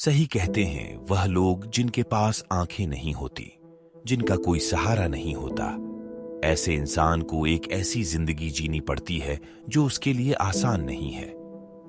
सही कहते हैं वह लोग जिनके पास आंखें नहीं होती, जिनका कोई सहारा नहीं होता। ऐसे इंसान को एक ऐसी जिंदगी जीनी पड़ती है जो उसके लिए आसान नहीं है।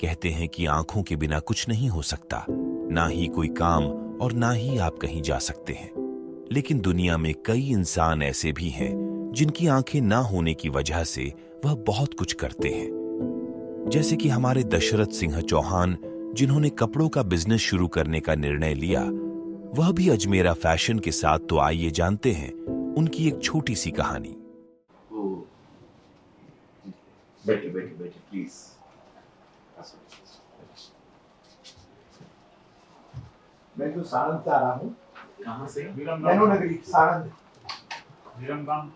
कहते हैं कि आंखों के बिना कुछ नहीं हो सकता, ना ही कोई काम और ना ही आप कहीं जा सकते हैं। लेकिन दुनिया में कई इंसान ऐसे भी हैं जिनकी आंखें ना होने की वजह से वह बहुत कुछ करते हैं। जैसे कि हमारे दशरथ सिंह चौहान, जिन्होंने कपड़ों का बिजनेस शुरू करने का निर्णय लिया, वह भी अजमेरा फैशन के साथ। तो आइए जानते हैं उनकी एक छोटी सी कहानी। बैठे बैठे बैठे प्लीज। मैं तो सारंग से आ रहा हूँ। कहाँ से? नैनो नगरी सारंग। विरमगाम।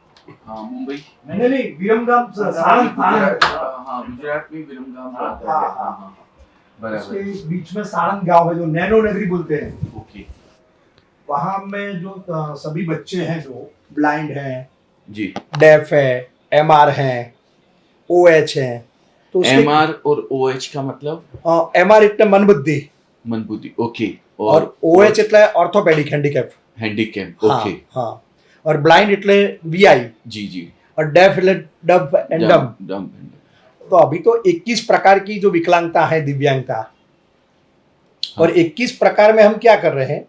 हाँ, मुंबई। नहीं विरमगाम सारंग। हाँ, गुजरात में विरमगाम आता है। हाँ, बराबर। उसके बीच में सारंग गांव है जो नैनो नगरी बोलते हैं। ओके। वहाँ में जो सभी बच्चे हैं जो ब्लाइंड हैं जी, डेफ है, एमआर हैं, ओएच हैं। तो एमआर और ओएच का मतलब? एमआर इतने मंदबुद्धि, मंदबुद्धि। ओके। और ओएच इतने ऑर्थोपेडिक हैंडीकैप। हैंडीकैप। हाँ, ओके। हाँ। और ब्लाइंड इतने वीआई। जी जी। और डेफ इतने डब एंड डम। तो अभी तो 21 प्रकार की जो विकलांगता है, दिव्यांगता। और 21 प्रकार में हम क्या कर रहे हैं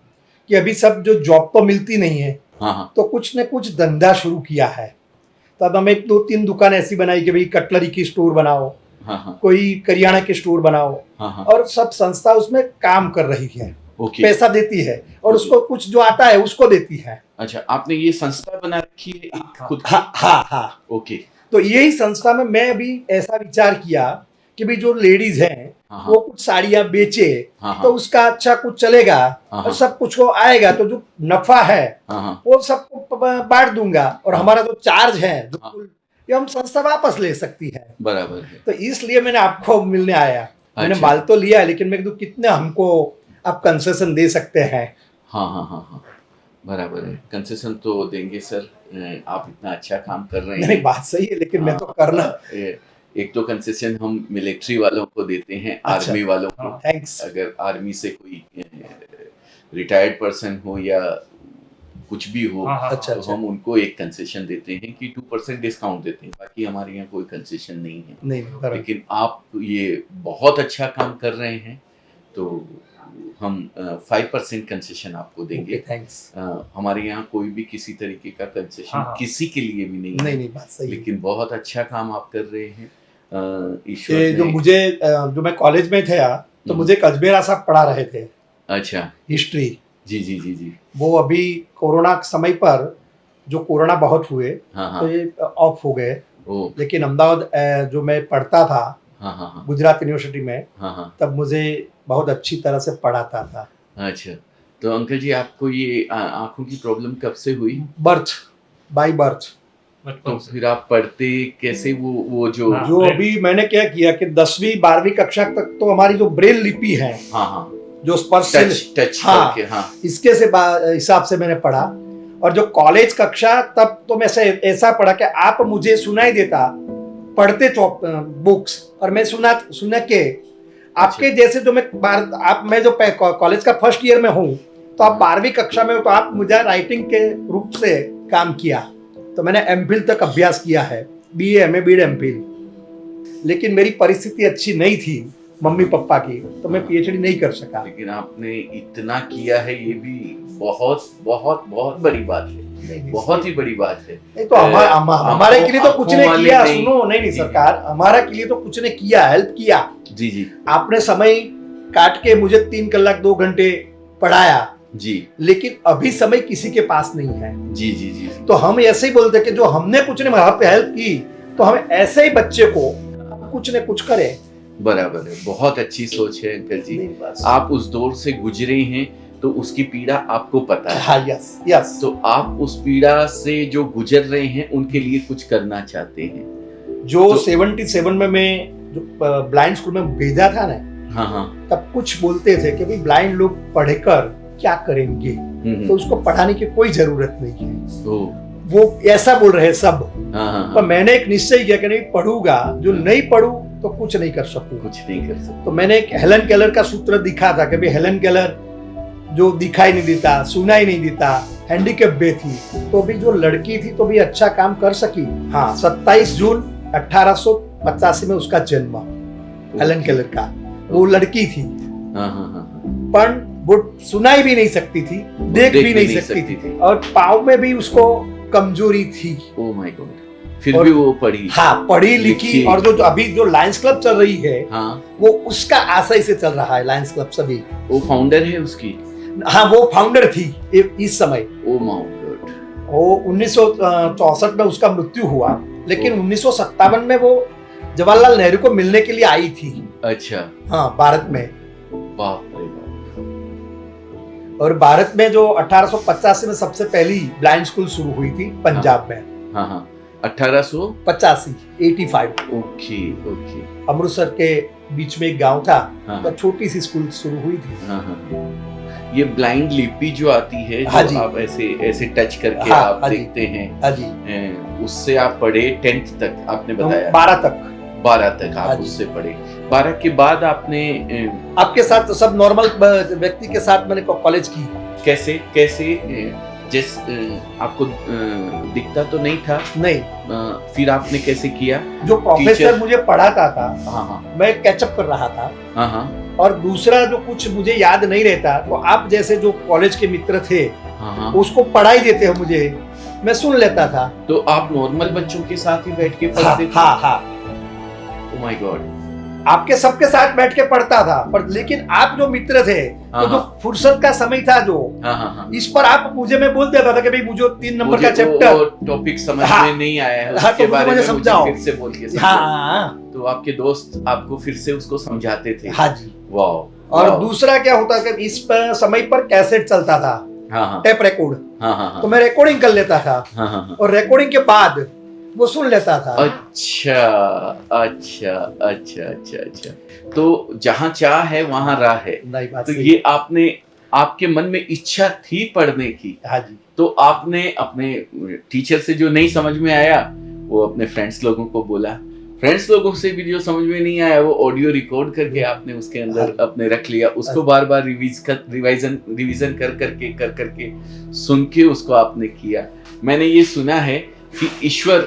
कि अभी सब जो जॉब तो मिलती नहीं है, हाँ, तो कुछ न कुछ धंधा शुरू किया है। तो अब हम 1-2-3 दुकान ऐसी बनाई कि भाई कटलरी की स्टोर बनाओ, हाँ, कोई करियाना की स्टोर बनाओ। हाँ, और सब संस्था उसमें काम कर रही है, ओके। पैसा देती है और उसको कुछ जो आता है उसको देती है। अच्छा, आपने ये संस्था बना रखी है एक खुद की? हाँ। ओके। तो यही संस्था में मैं अभी ऐसा विचार किया कि भाई जो लेडीज हैं वो कुछ साड़ियां बेचे, तो उसका अच्छा कुछ चलेगा और सब कुछ को आएगा, तो जो नफा है वो सबको बांट दूंगा और हमारा जो चार्ज है जो ये हम संस्था वापस ले सकती है। बराबर है। तो इसलिए मैंने आपको मिलने आया। मैंने अच्छा। माल तो लिया है, लेकिन मैं कहूँ कितने हमको आप कंसेशन दे सकते हैं? हाँ, बराबर है। कंसेशन तो देंगे सर, आप इतना अच्छा काम कर रहे हैं। नहीं, बात सही है, लेकिन मैं तो करना। एक तो कंसेशन हम मिलिट्री वालों को देते हैं, अच्छा, आर्मी वालों को। थैंक्स। अगर आर्मी से कोई रिटायर्ड पर्सन हो या कुछ भी हो, अच्छा, तो हम उनको एक कंसेशन देते हैं कि 2% डिस्काउंट देते हैं। बाकी हमारे यहाँ कोई कंसेशन नहीं है। नहीं, लेकिन आप ये बहुत अच्छा काम कर रहे हैं, तो हम 5% कंसेशन आपको देंगे। थैंक्स। हमारे यहाँ कोई भी किसी तरीके का कंसेशन किसी के लिए भी नहीं है। नहीं, बात सही। लेकिन बहुत अच्छा काम आप कर रहे हैं। ईश्वर जो मुझे जो मैं कॉलेज में था तो मुझे एक अजमेरा साहब पढ़ा रहे थे। अच्छा। हिस्ट्री। जी। वो अभी कोरोना के समय पर जो कोरोना बहुत हुए, हाँ, तो ये ऑफ हो गए। लेकिन अहमदाबाद जो मैं पढ़ता था, हाँ, गुजरात यूनिवर्सिटी में, हाँ, तब मुझे बहुत अच्छी तरह से पढ़ाता था। अच्छा, तो अंकल जी आपको ये आंखों की प्रॉब्लम कब से हुई? By birth. तो फिर आप पढ़ते कैसे? वो जो अभी मैंने क्या किया कि 10वीं 12वीं कक्षा तक तो हमारी जो ब्रेल लिपि है, हाँ, जो स्पर्श टच हाँ, करके, हाँ, इसके से हिसाब से मैंने पढ़ा। और जो कॉलेज कक्षा, तब तो मैं ऐसा पढ़ा कि आप मुझे सुनाई देता पढ़ते बुक्स और मैं सुना के आपके जैसे जो मैं जो कॉलेज का फर्स्ट ईयर में हूँ, तो आप 12वीं कक्षा में हो, तो आप मुझे राइटिंग के रूप से काम किया। तो मैंने एमफिल तक अभ्यास किया है, बीए एमए बीएड एमफिल। लेकिन मेरी परिस्थिति अच्छी नहीं थी मम्मी पापा की, तो मैं पीएचडी नहीं कर सका। लेकिन आपने इतना किया है, ये भी बहुत बहुत बहुत बड़ी बात है। बहुत ही बड़ी बात है। नहीं तो हमारे के लिए तो कुछ ने किया। सुनो, नहीं सरकार, हमारा के लिए तो कुछ ने किया, हेल्प किया। जी। आपने समय काट के मुझे 3 कलाक 2 घंटे पढ़ाया जी, लेकिन अभी समय किसी के पास नहीं है। जी। तो हम ऐसे ही बोलते कि जो हमने कुछ ने हेल्प की, तो हम ऐसे ही बच्चे को कुछ न कुछ करें। बराबर है, बहुत अच्छी सोच है अंकल जी। आप उस दौर से गुजरे हैं तो उसकी पीड़ा आपको पता है। हाँ, यस। तो आप उस पीड़ा से जो गुजर रहे हैं उनके लिए कुछ करना चाहते हैं। जो 77 में मैं जो ब्लाइंड स्कूल में भेजा था ना, हाँ, तब कुछ बोलते थे कि भाई ब्लाइंड लोग पढ़कर क्या करेंगे, तो उसको पढ़ाने की कोई जरूरत नहीं है। वो ऐसा बोल रहे सब। पर मैंने एक निश्चय किया कि नहीं पढ़ूंगा, जो नहीं पढ़ू तो कुछ नहीं कर सकूं। कुछ नहीं कर सकते। तो मैंने एक हेलन केलर का सूत्र दिखा था कि भाई हेलन केलर जो दिखाई नहीं देता, सुनाई नहीं देता, हैंडीकैप भी थी, तो भी जो लड़की थी तो भी अच्छा काम कर सकी। हाँ, 27 जून 1885 में उसका जन्म, हेलन केलर का। वो लड़की थी, पर वो सुनाई भी नहीं सकती थी, देख भी नहीं सकती थी, और पाँव में भी उसको कमजोरी थी। ओह माय गॉड, फिर भी वो पढ़ी। हाँ, पढ़ी लिखी, और जो अभी जो लायंस क्लब चल रही है, हाँ, वो उसका आशय से चल रहा है लायंस क्लब सभी। वो फाउंडर है उसकी। हाँ, वो फाउंडर थी इस समय। Oh my God. वो 1964 में उसका मृत्यु हुआ, लेकिन 1957 में वो जवाहरलाल नेहरू को मिलने के लिए आई थी। अच्छा। हाँ, भारत में। बाप रे बाप। और भारत में जो 1885 में सबसे पहली ब्लाइंड स्कूल शुरू हुई थी पंजाब में। हाँ हाँ, 85। Okay okay. अमृतसर के बीच में एक गांव था, हाँ, तो छोटी सी स्कूल शुरू हुई थी। हाँ हाँ। ये ब्लाइंड लिपि जो आती है, हाँ जी। जो आप ऐसे ऐसे टच करके हाँ, आप हाँ जी। देखते हैं, हाँ जी, उससे आप पढ़े 10th तक, आपने बताया 12 तक। 12 तक हाँ आप जी। उससे पढ़े। 12 के बाद आपने आपके साथ सब नॉर्मल व्यक्ति के साथ मैंने कॉलेज की। कैसे कैसे आपको दिखता तो नहीं था, नहीं, फिर आपने कैसे किया? जो प्रोफेसर टीचर- मुझे पढ़ाता था, हाँ हाँ मैं कैचअप कर रहा था। हाँ हाँ और दूसरा जो कुछ मुझे याद नहीं रहता, तो आप जैसे जो कॉलेज के मित्र थे, हाँ हाँ। उसको पढ़ाई देते हो मुझे, मैं सुन लेता था। तो आप नॉर्मल बच्चों के साथ ही बैठ के हाँ, पढ़ते थे? हाँ, हाँ, ओह माय गॉड। आपके सबके साथ बैठ के पढ़ता था, पर लेकिन आप जो मित्र थे, तो जो फुर्सत का समय था जो, हाँ हाँ हाँ। इस पर आप मुझे, मैं बोल देता था कि भाई मुझे 3 नंबर का मुझे चैप्टर। टॉपिक समझ हाँ। में नहीं आया है, हाँ, उसके तो बारे मुझे में समझाओ। फिर से बोल के समझाओ। हाँ, तो आपके दोस्त आपको फिर से उसको समझाते थे? हाँ जी। वाह। और दूसरा क्या होता था कि इस समय पर कैसेट चलता था, हाँ हाँ टेप रिकॉर्ड, हाँ हाँ तो मैं रिकॉर्डिंग कर लेता था, हाँ हाँ। और रिकॉर्डिंग के बाद वो सुन लेता था। अच्छा अच्छा अच्छा अच्छा अच्छा। तो जहाँ चाह है वहाँ राह है। नहीं, बात तो सही। ये आपने, आपके मन में इच्छा थी पढ़ने की, हाँ जी, तो आपने अपने टीचर से जो नहीं समझ में आया वो अपने फ्रेंड्स लोगों को बोला, फ्रेंड्स लोगों से भी जो समझ में नहीं आया वो ऑडियो रिकॉर्ड करके आपने उसके अंदर अपने रख लिया, उसको बार बार रिवीजन कर करके सुन के उसको आपने किया। मैंने ये सुना है कि ईश्वर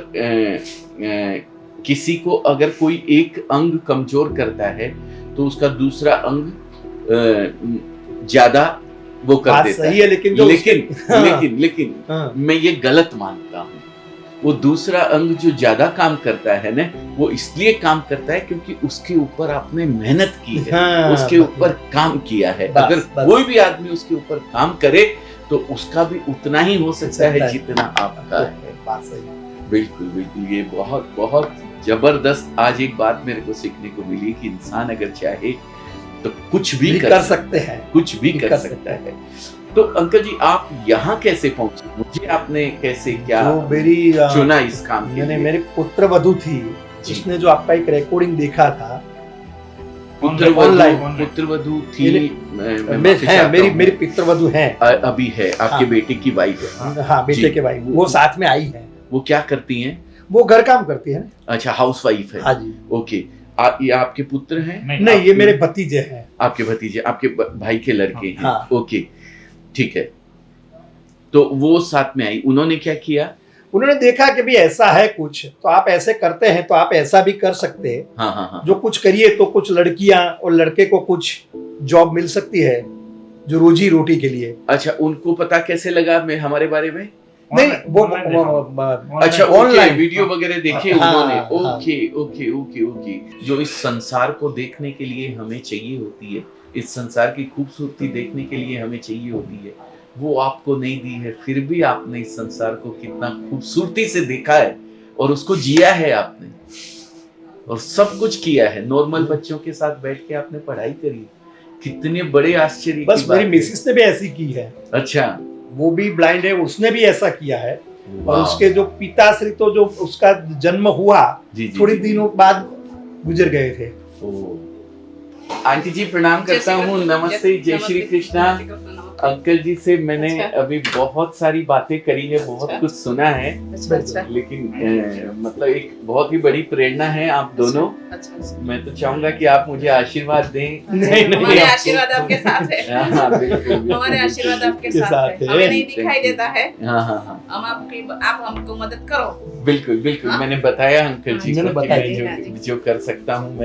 किसी को अगर कोई एक अंग कमजोर करता है तो उसका दूसरा अंग ज्यादा वो कर बात देता सही है। है, लेकिन जो लेकिन हाँ, मैं ये गलत मानता हूँ। वो दूसरा अंग जो ज्यादा काम करता है ना, वो इसलिए काम करता है क्योंकि उसके ऊपर आपने मेहनत की है, हाँ, उसके ऊपर काम किया है। बस, अगर बस। कोई भी आदमी उसके ऊपर काम करे तो उसका भी उतना ही हो सकता है जितना आपका है। बात सही। बिल्कुल बिल्कुल। ये बहुत बहुत जबरदस्त आज एक बात मेरे को सीखने को मिली कि इंसान अगर चाहे तो कुछ भी कर सकते हैं, कुछ भी कर सकता है। तो अंकल जी, आप यहाँ कैसे पहुंचे? मुझे आपने कैसे क्या जो मेरी चुना इस काम के मैंने, लिए? मेरी पुत्रवधू थी, जी। उसने जो आपका एक रिकॉर्डिंग देखा था, पुत्रवधू थी। मेरी पुत्रवधू है, अभी है आपके हाँ। बेटे की वाइफ है? हाँ, बेटे के भाई, वो साथ में आई है। वो क्या करती हैं? वो घर काम करती है ना। अच्छा, हाउस वाइफ है। हाँ जी। ओके। ये आपके पुत्र हैं? नहीं, ये मेरे भतीजे हैं। आपके भतीजे, आपके भाई के लड़के हैं। हाँ। ओके, ठीक है। तो वो साथ में आई, उन्होंने क्या किया? उन्होंने देखा कि भी ऐसा है कुछ, तो आप ऐसे करते हैं तो आप ऐसा भी कर सकते हैं। हाँ हाँ हाँ। जो कुछ करिए तो कुछ लड़कियां और लड़के को कुछ जॉब मिल सकती है जो रोजी रोटी के लिए। अच्छा, उनको पता कैसे लगा मैं हमारे बारे में? नहीं, वो अच्छा, ऑनलाइन वीडियो वगैरह देखे हाँ, उन्होंने। हाँ। Okay okay okay okay. जो इस संसार को देखने के लिए हमें चाहिए होती है, इस संसार की खूबसूरती देखने के लिए हमें चाहिए होती है, वो आपको नहीं दी है, फिर भी आपने इस संसार को कितना खूबसूरती से देखा है और उसको जिया है आपने, और सब कुछ किया है। नॉर्मल बच्चों के साथ बैठ के आपने पढ़ाई करी, कितने बड़े आश्चर्य बस की बात मेरी है। मिसेस ने भी ऐसी की है। अच्छा, वो भी ब्लाइंड है, उसने भी ऐसा किया है। और वाह। उसके जो पिताश्री, तो जो उसका जन्म हुआ जी, जी, थोड़ी जी, दिनों बाद गुजर गए थे। ओ, आंटी जी प्रणाम करता हूँ, नमस्ते, जय श्री कृष्णा। अंकल जी से मैंने अच्छा। अभी बहुत सारी बातें करी है, बहुत अच्छा। कुछ सुना है, अच्छा अच्छा लेकिन मतलब एक बहुत ही बड़ी प्रेरणा है आप दोनों। अच्छा। मैं तो चाहूंगा कि आप मुझे आशीर्वाद दें। नहीं, हमारे आपको- आशीर्वाद आपके साथ है। हाँ, बिल्कुल, बिल्कुल, हमारे आशीर्वाद बिल्कुल, आपके के साथ साथ है। है। हमें नहीं Thank दिखाई you. देता है, हाँ हाँ हाँ, आप हमको मदद करो। बिल्कुल बिल्कुल, हाँ? मैंने बताया अंकल जी मैंने को कि बताया। मैं जो कर सकता हूँ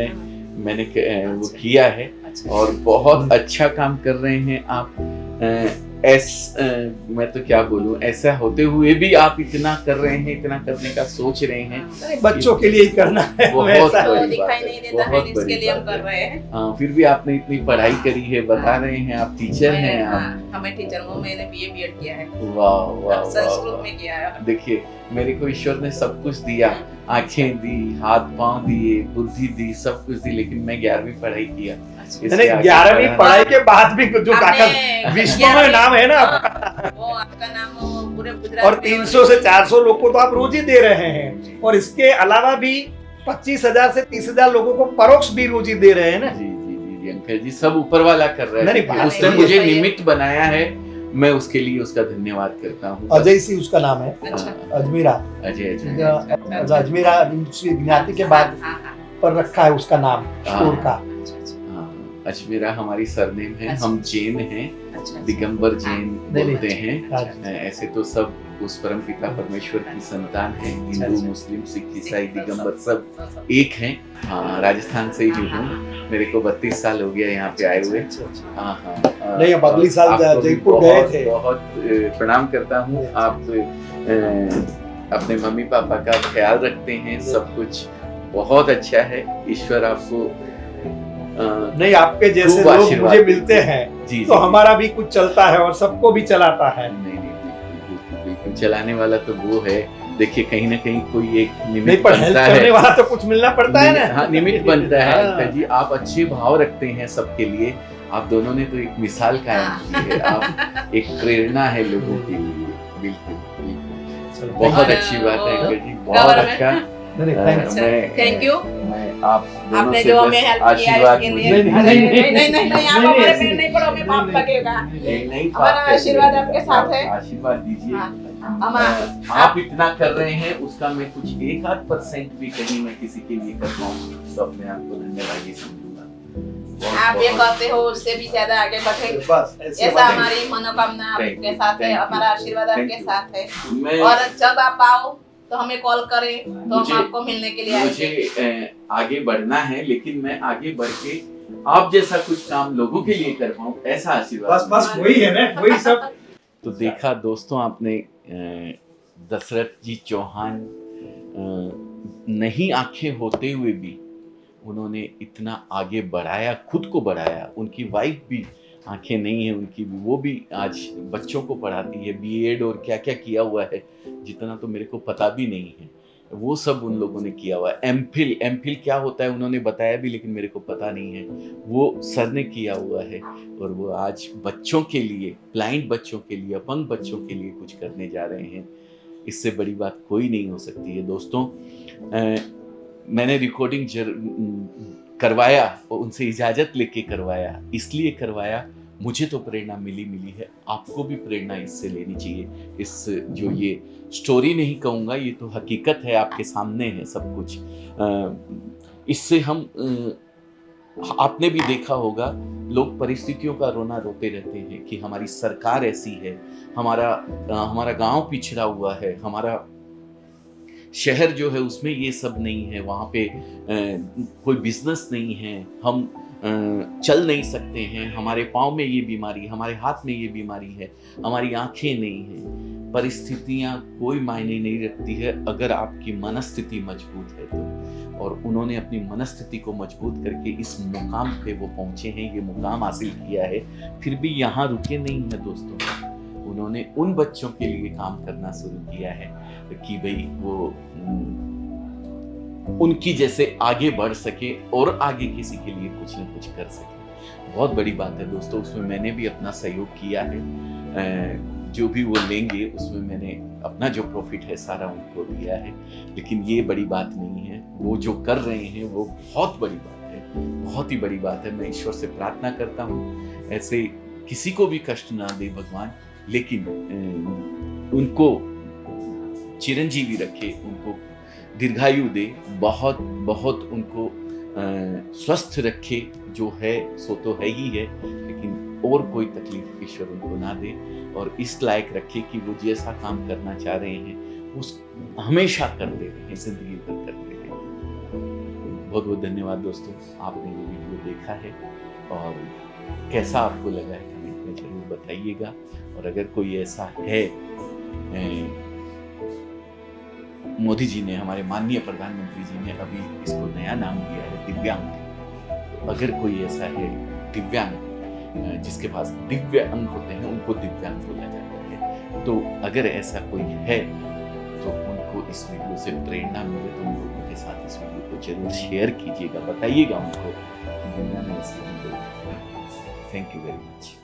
मैंने वो अच्छा। किया है, अच्छा। और बहुत अच्छा काम कर रहे हैं आप। मैं तो क्या बोलूं, ऐसा होते हुए भी आप इतना कर रहे हैं, इतना करने का सोच रहे हैं। नहीं, बच्चों के लिए ही करना है बहुत हमेशा। तो बड़ी बात दिखाई है, नहीं देता है, बहुत इसके बड़ी लिए हम बात कर है। रहे हैं। हाँ, फिर भी आपने इतनी पढ़ाई करी है, बता रहे हैं आप टीचर हैं आप। हाँ, हमें टीचर हूँ, मैंने बीए बीएड किया है, वाह वाह संस्कृत वाह, में किया है। देखिए मेरे को ईश्वर ने सब कुछ दिया, आंखें दी, हाथ पांव दिए, बुद्धि दी, सब कुछ दी, लेकिन मैं 11वीं पढ़ाई किया। इससे नहीं, आगे 11वीं पढ़ा- पढ़ाई के बाद भी जो काका आपने विश्व 11वीं में नाम है ना हाँ, आपका। वो आपका नाम वो पूरे गुजरात और में 300 से 400 लोग को तो आप रोज ही दे रहे हैं, और इसके अलावा भी 25,000 से 30,000 लोगों को परोक्ष भी रोजी दे रहे हैं ना। जी जी जी जी अंकल जी, सब ऊपर वाला कर रहा नहीं, है, बात उसने सही मुझे है। निमित्त बनाया है, मैं उसके लिए उसका धन्यवाद करता हूँ। अजय सी उसका नाम है, अच्छा। अजमेरा। अजय अजय, अजमेरा दूसरी ज्ञाति के बाद हाँ, हाँ, पर रखा है उसका नाम स्टोर का। अच्छा, अच्छा, हाँ, अजमेरा हमारी सरनेम है, अच्छा। हम जैन हैं, अच्छा, दिगंबर जैन नहीं, बोलते हैं। अच्छा। ऐसे तो सब उस परम पिता परमेश्वर की संतान है, हिंदू अच्छा। मुस्लिम सिख ईसाई दिगंबर सब एक हैं। हाँ, राजस्थान से ही हूँ, मेरे को 32 साल हो गया यहाँ पे आए हुए। हाँ हाँ, नहीं, अब अगली साल आपको भी जयपुर गए बहुत- थे। बहुत प्रणाम करता हूँ। आप अपने मम्मी पापा का ख्याल रखते हैं, सब कुछ बहुत अच्छा है, ईश्वर आपको नहीं, आपके जैसे खूब लोग आशीर्वाद मुझे देते मिलते हैं जी तो हमारा भी कुछ चलता है और सबको भी चलाता है। नहीं नहीं, बिल्कुल बिल्कुल बिल्कुल, चलाने वाला तो वो है। देखिए कहीं ना कहीं कोई एक नहीं, निमित्त पर हेल्प बनता करने है, वाला तो कुछ मिलना पड़ता है ना। हाँ, निमित्त बनता है। हाँ। अंकल जी, आप अच्छे भाव रखते हैं सबके लिए, आप दोनों ने तो एक मिसाल कायम की है, आप एक प्रेरणा है लोगों के लिए। बिल्कुल बिल्कुल, बहुत और अच्छी बात है वो अंकल जी, बहुत गवर्नमेंट- अच्छा। नहीं, thanks। Thank you. मैं आप दोनों आपने से जो बस हमें हेल्प किया आशीर्वाद इसके मुझे- लिए नहीं, नहीं नहीं, नहीं नहीं नहीं, आप नहीं, हमारे नहीं, पैर नहीं पड़ो, हमें पाप नहीं, लगेगा। नहीं, हमारा पाप कैसे आशीर्वाद लगेगा? आपके साथ है। आप आशीर्वाद दीजिए। हाँ, आप इतना कर रहे हैं, उसका मैं कुछ 1-8% भी कहीं मैं किसी के लिए कर पाऊँ तो अपने आप को धन्यवाद ही समझूंगा। आप ये करते हो, उससे भी ज्यादा आगे बढ़े, बस ऐसे ऐसा बढ़े। हमारी मनोकामना Thank आपके you, साथ है, thank you, हमारा आशीर्वाद thank आपके you। साथ है। मैं और जब आप आओ तो हमें कॉल करें, तो हम मुझे- आपको मिलने के लिए मुझे आएंगे। आगे बढ़ना है, लेकिन मैं आगे बढ़ के आप जैसा कुछ काम लोगों के लिए कर पाऊँ, ऐसा आशीर्वाद बस बस वही है ना, वही सब। तो देखा दोस्तों आपने, दशरथ जी चौहान नहीं आंखें होते हुए भी उन्होंने इतना आगे बढ़ाया, खुद को बढ़ाया। उनकी वाइफ भी आंखें नहीं है उनकी भी, वो भी आज बच्चों को पढ़ाती है, बीएड और क्या क्या किया हुआ है, जितना तो मेरे को पता भी नहीं है, वो सब उन लोगों ने किया हुआ है। एमफिल एमफिल क्या होता है उन्होंने बताया भी, लेकिन मेरे को पता नहीं है, वो सर ने किया हुआ है। और वो आज बच्चों के लिए, ब्लाइंड बच्चों के लिए, अपंग बच्चों के लिए कुछ करने जा रहे हैं। इससे बड़ी बात कोई नहीं हो सकती है दोस्तों। मैंने रिकॉर्डिंग करवाया और उनसे इजाज़त लेके करवाया, इसलिए करवाया, मुझे तो प्रेरणा मिली है, आपको भी प्रेरणा इससे लेनी चाहिए। इस जो ये स्टोरी नहीं कहूँगा, ये तो हकीकत है, आपके सामने है सब कुछ। इससे हम आपने भी देखा होगा, लोग परिस्थितियों का रोना रोते रहते हैं कि हमारी सरकार ऐसी है, हमारा गांव पिछड़ा हुआ है, हमारा शहर जो है उसमें ये सब नहीं है, वहाँ पे कोई बिजनेस नहीं है, हम चल नहीं सकते हैं, हमारे पाँव में ये बीमारी, हमारे हाथ में ये बीमारी है, हमारी आंखें नहीं हैं। परिस्थितियाँ कोई मायने नहीं रखती है अगर आपकी मनस्थिति मजबूत है तो। और उन्होंने अपनी मनस्थिति को मजबूत करके इस मुकाम पे वो पहुँचे हैं, ये मुकाम हासिल किया है। फिर भी यहाँ रुके नहीं हैं दोस्तों, उन्होंने उन बच्चों के लिए काम करना शुरू किया है कि भाई वो उनकी जैसे आगे बढ़ सके और आगे किसी के लिए कुछ न कुछ कर सके। बहुत बड़ी बात है दोस्तों, उसमें मैंने भी अपना सहयोग किया है। जो भी वो लेंगे उसमें मैंने अपना जो प्रॉफिट है सारा उनको दिया है। लेकिन ये बड़ी बात नहीं है, वो जो कर रहे हैं वो बहुत बड़ी बात है। बहुत ही बड़ी बात है। मैं ईश्वर से प्रार्थना करता हूँ ऐसे किसी को भी कष्ट ना दे भगवान, लेकिन उनको चिरंजीवी रखे, उनको दीर्घायु दे, बहुत बहुत उनको स्वस्थ रखे। जो है सो तो है ही है, लेकिन और कोई तकलीफ ईश्वर उनको ना दे, और इस लायक रखे कि वो जैसा काम करना चाह रहे हैं उस हमेशा करते रहें, जिंदगी भर करते रहें। बहुत बहुत धन्यवाद दोस्तों, आपने ये वीडियो देखा है और कैसा आपको लगा है कमेंट में जरूर बताइएगा। और अगर कोई ऐसा है, मोदी जी ने, हमारे माननीय प्रधानमंत्री जी ने अभी इसको नया नाम दिया है दिव्यांग, तो अगर कोई ऐसा है दिव्यांग जिसके पास दिव्य अंग होते हैं, उनको दिव्यांग बोला जाता है, तो अगर ऐसा कोई है तो उनको इस वीडियो से प्रेरणा मिले तो उन लोगों के साथ इस वीडियो को जरूर शेयर कीजिएगा, बताइएगा उनको कि दुनिया में ऐसे लोग हैं। Thank you very much.